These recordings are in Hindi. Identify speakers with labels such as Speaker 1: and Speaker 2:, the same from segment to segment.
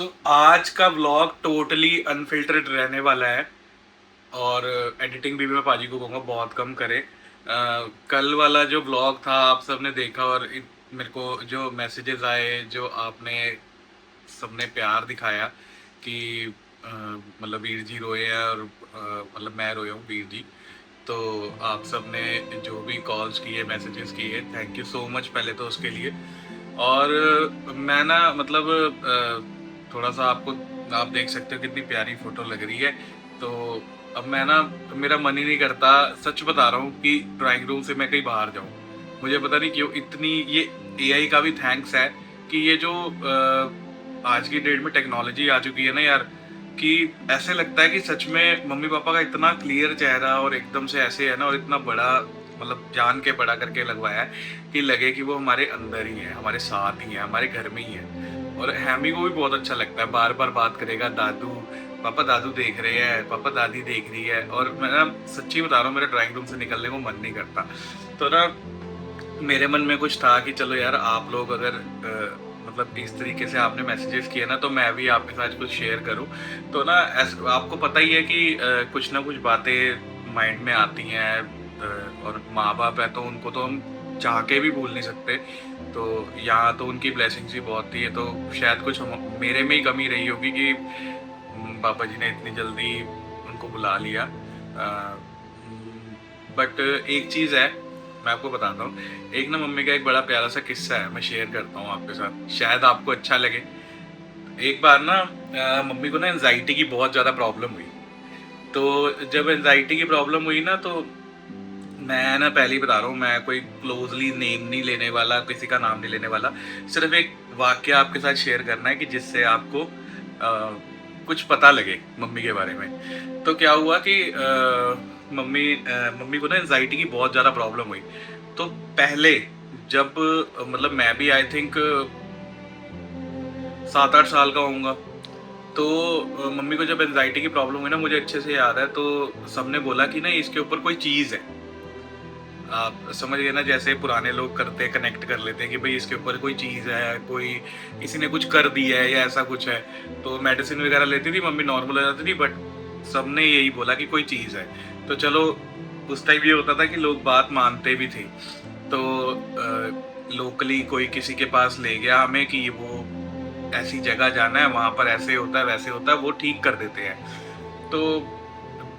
Speaker 1: आज का व्लॉग टोटली अनफिल्टर्ड रहने वाला है और एडिटिंग भी मैं पाजी को कहूँगा बहुत कम करे। कल वाला जो व्लॉग था आप सबने देखा और मेरे को जो मैसेजेस आए, जो आपने सबने प्यार दिखाया कि मतलब वीर जी रोए हैं और मतलब मैं रोया हूँ वीर जी। तो आप सबने जो भी कॉल्स किए, मैसेजेस किए, थैंक यू सो मच पहले तो उसके लिए। और मैं ना मतलब थोड़ा सा आपको, आप देख सकते हो कितनी प्यारी फोटो लग रही है। तो अब मैं ना, मेरा मन ही नहीं करता, सच बता रहा हूँ, कि ड्राइंग रूम से मैं कहीं बाहर जाऊँ। मुझे पता नहीं क्यों इतनी ये एआई का भी थैंक्स है कि ये जो आज की डेट में टेक्नोलॉजी आ चुकी है ना यार, कि ऐसे लगता है कि सच में मम्मी पापा का इतना क्लियर चेहरा और एकदम से ऐसे है ना, और इतना बड़ा मतलब जान के बड़ा करके लगवाया है कि लगे कि वो हमारे अंदर ही है, हमारे साथ ही है, हमारे घर में ही है। और हैमी को भी बहुत अच्छा लगता है, बार बार बात करेगा, दादू पापा दादू देख रहे हैं, पापा दादी देख रही है। और मैं ना सच्ची बता रहा हूँ, मेरे ड्राइंग रूम से निकलने को मन नहीं करता। तो ना मेरे मन में कुछ था कि चलो यार, आप लोग अगर मतलब इस तरीके से आपने मैसेजेस किए ना, तो मैं भी आपके साथ कुछ शेयर करूं। तो ना आपको पता ही है कि कुछ ना कुछ बातें माइंड में आती हैं, और माँ बाप है तो उनको तो हम चाह के भी भूल नहीं सकते। तो यहाँ तो उनकी ब्लेसिंग्स भी बहुत थी, तो शायद कुछ मेरे में ही कमी रही होगी कि पापा जी ने इतनी जल्दी उनको बुला लिया। बट एक चीज़ है, मैं आपको बताता हूँ। एक ना मम्मी का एक बड़ा प्यारा सा किस्सा है, मैं शेयर करता हूँ आपके साथ, शायद आपको अच्छा लगे। एक बार ना मम्मी को ना एनजाइटी की बहुत ज़्यादा प्रॉब्लम हुई। तो जब एनजाइटी की प्रॉब्लम हुई ना, तो मैं ना पहले ही बता रहा हूँ, मैं कोई क्लोजली नेम नहीं लेने वाला, किसी का नाम नहीं लेने वाला। सिर्फ एक वाक्य आपके साथ शेयर करना है कि जिससे आपको कुछ पता लगे मम्मी के बारे में। तो क्या हुआ कि मम्मी को ना एनजाइटी की बहुत ज़्यादा प्रॉब्लम हुई। तो पहले जब मतलब मैं भी आई थिंक 7-8 साल का होऊंगा। तो मम्मी को जब एनजाइटी की प्रॉब्लम हुई ना, मुझे अच्छे से याद है, तो सबने बोला कि ना इसके ऊपर कोई चीज़ है। आप समझ गए ना, जैसे पुराने लोग करते हैं, कनेक्ट कर लेते हैं कि भाई इसके ऊपर कोई चीज़ है, कोई किसी ने कुछ कर दिया है या ऐसा कुछ है। तो मेडिसिन वगैरह लेती थी मम्मी, नॉर्मल हो जाती थी, बट सबने यही बोला कि कोई चीज़ है। तो चलो, उस टाइम ये होता था कि लोग बात मानते भी थे। तो लोकली कोई किसी के पास ले गया हमें कि वो ऐसी जगह जाना है, वहाँ पर ऐसे होता है वैसे होता है, वो ठीक कर देते हैं। तो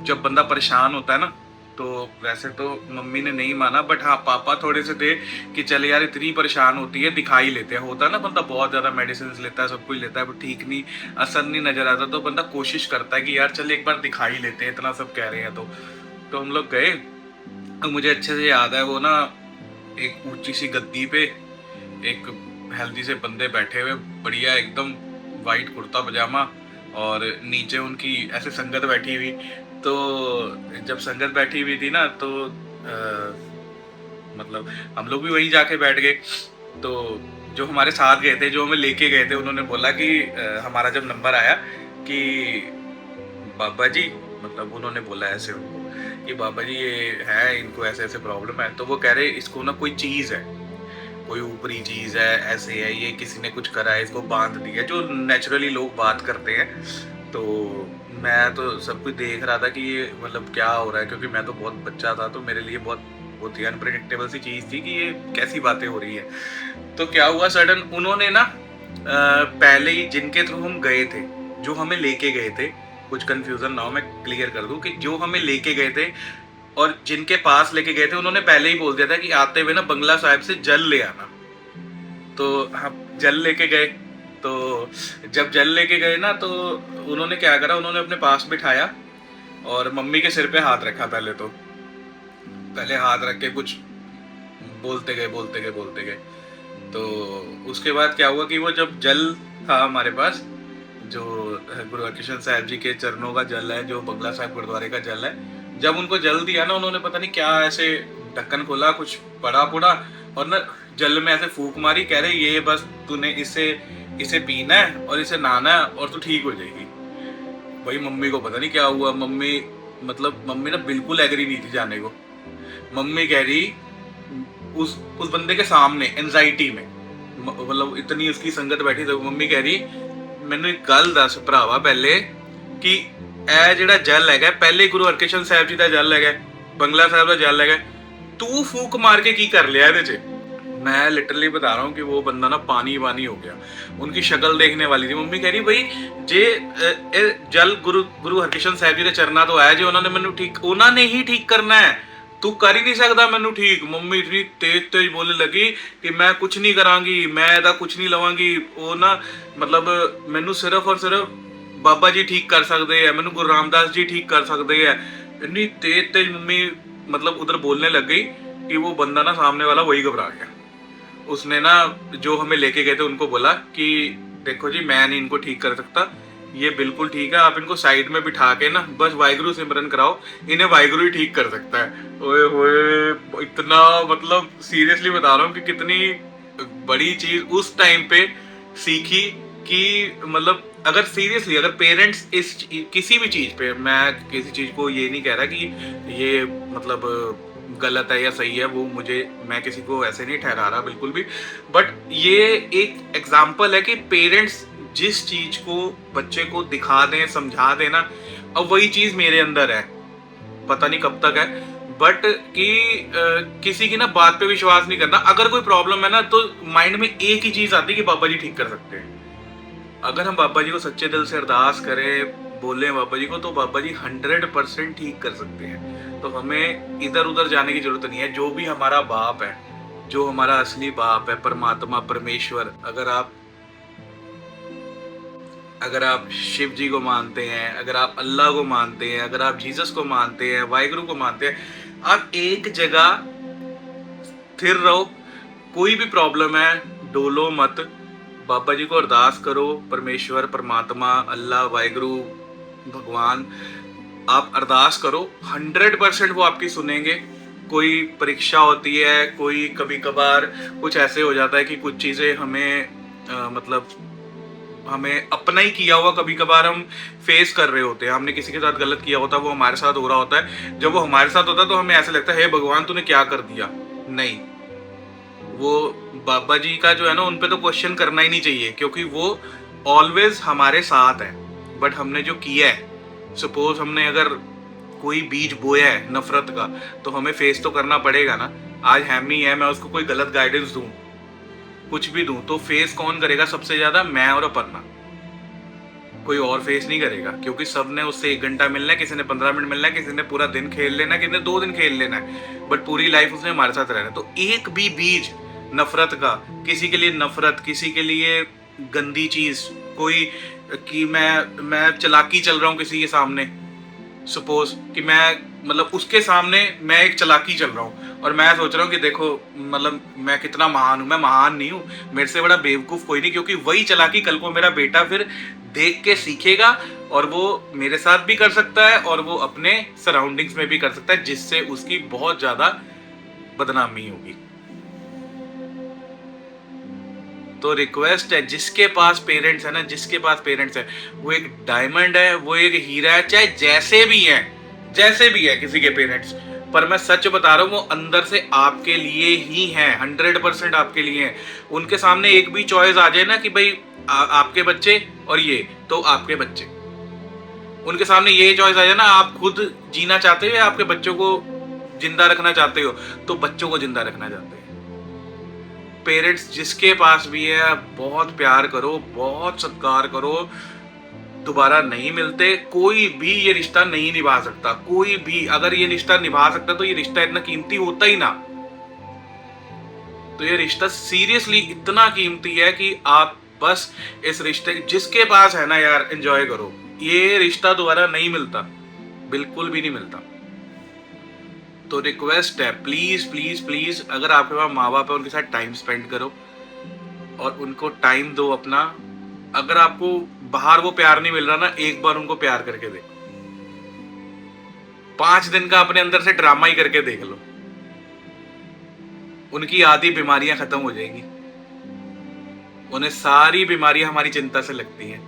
Speaker 1: जब बंदा परेशान होता है ना, तो वैसे तो मम्मी ने नहीं माना, बट हाँ पापा थोड़े से थे कि चल यार, इतनी परेशान होती है, दिखा ही लेते हैं। होता है ना, बंदा बहुत ज़्यादा मेडिसिन लेता है, सब कुछ लेता है, बट ठीक नहीं, असर नहीं नज़र आता, तो बंदा कोशिश करता है कि यार चल एक बार दिखा ही लेते हैं, इतना सब कह रहे हैं। तो हम लोग गए। तो मुझे अच्छे से याद है, वो ना एक ऊंची सी गद्दी पे एक हेल्दी से बंदे बैठे हुए, बढ़िया एकदम, वाइट कुर्ता पजामा, और नीचे उनकी ऐसे संगत बैठी हुई। तो जब संगत बैठी हुई थी ना, तो मतलब हम लोग भी वहीं जाके बैठ गए। तो जो हमारे साथ गए थे, जो हमें लेके गए थे, उन्होंने बोला कि हमारा जब नंबर आया कि बाबा जी, मतलब उन्होंने बोला ऐसे उनको कि बाबा जी ये है, इनको ऐसे ऐसे प्रॉब्लम है। तो वो कह रहे इसको ना कोई चीज़ है, कोई ऊपरी चीज़ है, ऐसे है, ये किसी ने कुछ करा है, इसको बांध दिया, जो नेचुरली लोग बात करते हैं। तो मैं तो सब कुछ देख रहा था कि ये मतलब क्या हो रहा है, क्योंकि मैं तो बहुत बच्चा था, तो मेरे लिए बहुत ही अनप्रेडिक्टेबल सी चीज़ थी कि ये कैसी बातें हो रही है। तो क्या हुआ, सडन उन्होंने ना पहले ही जिनके थ्रू हम गए थे, जो हमें लेके गए थे, कुछ कंफ्यूजन ना हो, मैं क्लियर कर दूं कि जो हमें लेके गए थे और जिनके पास लेके गए थे, उन्होंने पहले ही बोल दिया था कि आते हुए ना बंगला साहिब से जल ले आना। तो हम जल लेके गए। तो जब जल लेके गए ना, तो उन्होंने क्या करा, उन्होंने अपने पास बिठाया और मम्मी के सिर पे हाथ रखा। पहले हाथ रख के कुछ बोलते गए। तो उसके बाद क्या हुआ कि वो जब जल था हमारे पास, जो गुरु हरकृष्ण साहब जी के चरणों का जल है, जो बंगला साहिब गुरुद्वारे का जल है, जब उनको जल दिया ना, उन्होंने पता नहीं क्या ऐसे ढक्कन खोला, कुछ पड़ा पुड़ा, और ना जल में ऐसे फूंक मारी, कह रहे ये बस तूने इसे इसे पीना है और इसे नहाना है और तू ठीक हो जाएगी। भाई मम्मी को पता नहीं क्या हुआ, मम्मी ना बिल्कुल एग्री नहीं थी जाने को। मम्मी कह रही, उस बंदे के सामने एनजाइटी में, मतलब इतनी उसकी संगत बैठी, तो मम्मी कह रही ਮੈਨੂੰ ਇੱਕ ਗੱਲ ਦੱਸ ਭਰਾਵਾ ਪਹਿਲੇ ਕਿ ਇਹ ਜਿਹੜਾ ਜਲ ਹੈਗਾ ਪਹਿਲੇ ਗੁਰੂ ਹਰਕ੍ਰਿਸ਼ਨ ਸਾਹਿਬ ਜੀ ਦਾ ਜਲ ਹੈਗਾ, बंगला साहब का जल है, तू फूक मार के की कर लिया ਇਹਦੇ 'ਚ। मैं लिटरली बता रहा हूँ कि वो बंदा ना पानी वानी हो गया। उनकी शक्ल देखने वाली थी। मम्मी कह रही भाई जे जल गुरु हरकृष्ण साहब जी के चरना तो आया जो उन्होंने मैनू ठीक, उन्होंने ही ठीक करना है, तू कर ही नहीं सकता मैनू ठीक। मम्मी इतनी तेज तेज बोलने लगी कि मैं कुछ नहीं करांगी, मैं ਇਹਦਾ कुछ नहीं लवांगी, वो ना मतलब मैनू सिर्फ और सिर्फ बाबा जी ठीक कर सकते हैं, मैनू गुरु रामदास जी ठीक कर सकते हैं। इतनी तेज तेज मम्मी मतलब उधर बोलने लग गई कि वो बंदा ना सामने वाला वही घबरा गया। उसने ना जो हमें लेके गए थे उनको बोला कि देखो जी मैं नहीं इनको ठीक कर सकता, ये बिल्कुल ठीक है, आप इनको साइड में बिठा के ना बस वाहिगुरु सिमरन कराओ, इन्हें वाहिगुरु ही ठीक कर सकता है। ओए होए, इतना मतलब सीरियसली बता रहा हूँ कि कितनी बड़ी चीज उस टाइम पे सीखी कि मतलब अगर सीरियसली अगर पेरेंट्स इस किसी भी चीज़ पे, मैं किसी चीज़ को ये नहीं कह रहा कि ये मतलब गलत है या सही है, वो मुझे, मैं किसी को ऐसे नहीं ठहरा रहा बिल्कुल भी, बट ये एक एग्जाम्पल है कि पेरेंट्स जिस चीज़ को बच्चे को दिखा दें, समझा देना, अब वही चीज़ मेरे अंदर है, पता नहीं कब तक है, बट कि किसी की ना बात पे विश्वास नहीं करना। अगर कोई प्रॉब्लम है ना तो माइंड में एक ही चीज़ आती है कि बाबा जी ठीक कर सकते हैं। अगर हम बाबा जी को सच्चे दिल से अरदास करें, बोलें बाबा जी को, तो बाबा जी 100% ठीक कर सकते हैं। तो हमें इधर उधर जाने की जरूरत नहीं है। जो भी हमारा बाप है, जो हमारा असली बाप है, परमात्मा, परमेश्वर, अगर आप शिव जी को मानते हैं, अगर आप अल्लाह को मानते हैं, अगर आप जीसस को मानते हैं, वाहिगुरु को मानते हैं, आप एक जगह स्थिर रहो। कोई भी प्रॉब्लम है डोलो मत, बाबा जी को अरदास करो, परमेश्वर, परमात्मा, अल्लाह, वाहिगुरु, भगवान, आप अरदास करो, 100% वो आपकी सुनेंगे। कोई परीक्षा होती है, कोई कभी कभार कुछ ऐसे हो जाता है कि कुछ चीज़ें हमें मतलब हमें अपना ही किया हुआ कभी कभार हम फेस कर रहे होते हैं, हमने किसी के साथ गलत किया होता है, वो हमारे साथ हो रहा होता है। जब वो हमारे साथ होता है तो हमें ऐसे लगता है हे भगवान तूने क्या कर दिया। नहीं, वो बाबा जी का जो है ना उन पे तो क्वेश्चन करना ही नहीं चाहिए, क्योंकि वो ऑलवेज हमारे साथ है। बट हमने जो किया है, सपोज हमने अगर कोई बीज बोया है नफरत का, तो हमें फेस तो करना पड़ेगा ना। आज हैमी है, मैं उसको कोई गलत गाइडेंस दूं, कुछ भी दूं, तो फेस कौन करेगा सबसे ज्यादा? मैं और अपर्णा, कोई और फेस नहीं करेगा, क्योंकि सब ने उससे 1 घंटा मिलना है, किसी ने 15 मिनट मिलना है, किसी ने पूरा दिन खेल लेना है, किसी ने 2 दिन खेल लेना है, बट पूरी लाइफ उसने हमारे साथ रहना है। तो एक भी बीज नफरत का, किसी के लिए नफरत, किसी के लिए गंदी चीज, कोई कि मैं चालाकी चल रहा हूँ किसी के सामने, सपोज कि मैं मतलब उसके सामने मैं एक चालाकी चल रहा हूँ और मैं सोच रहा हूँ कि देखो मतलब मैं कितना महान हूँ। मैं महान नहीं हूँ, मेरे से बड़ा बेवकूफ़ कोई नहीं, क्योंकि वही चालाकी कल को मेरा बेटा फिर देख के सीखेगा और वो मेरे साथ भी कर सकता है और वो अपने सराउंडिंग्स में भी कर सकता है, जिससे उसकी बहुत ज़्यादा बदनामी होगी। तो रिक्वेस्ट है, जिसके पास पेरेंट्स है ना, जिसके पास पेरेंट्स है, वो एक डायमंड है, वो एक हीरा है, चाहे जैसे भी है किसी के पेरेंट्स। पर मैं सच बता रहा हूँ, वो अंदर से आपके लिए ही हैं, 100% आपके लिए हैं। उनके सामने एक भी चॉइस आ जाए ना कि भाई आपके बच्चे और ये, तो आपके बच्चे। उनके सामने ये चॉइस आ जाए ना, आप खुद जीना चाहते हो या आपके बच्चों को जिंदा रखना चाहते हो, तो बच्चों को जिंदा रखना चाहते हैं। पेरेंट्स जिसके पास भी है, बहुत प्यार करो, बहुत सत्कार करो, दोबारा नहीं मिलते। कोई भी ये रिश्ता नहीं निभा सकता, कोई भी। अगर ये रिश्ता निभा सकता तो ये रिश्ता इतना कीमती होता ही ना। तो ये रिश्ता सीरियसली इतना कीमती है कि आप बस इस रिश्ते, जिसके पास है ना यार, एंजॉय करो। ये रिश्ता दोबारा नहीं मिलता, बिल्कुल भी नहीं मिलता। तो रिक्वेस्ट है, प्लीज प्लीज प्लीज, अगर आपके पास माँ बाप है उनके साथ टाइम स्पेंड करो और उनको टाइम दो अपना। अगर आपको बाहर वो प्यार नहीं मिल रहा ना, एक बार उनको प्यार करके देखो। 5 दिन का अपने अंदर से ड्रामा ही करके देख लो, उनकी आधी बीमारियां खत्म हो जाएंगी। उन्हें सारी बीमारियां हमारी चिंता से लगती हैं।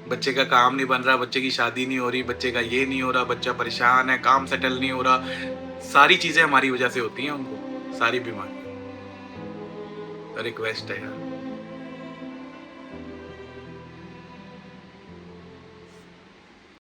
Speaker 1: बच्चे का काम नहीं बन रहा, बच्चे की शादी नहीं हो रही, बच्चे का ये नहीं हो रहा, बच्चा परेशान है, काम सेटल नहीं हो रहा, सारी चीजें हमारी वजह से होती हैं उनको, सारी बीमारी। रिक्वेस्ट है यार,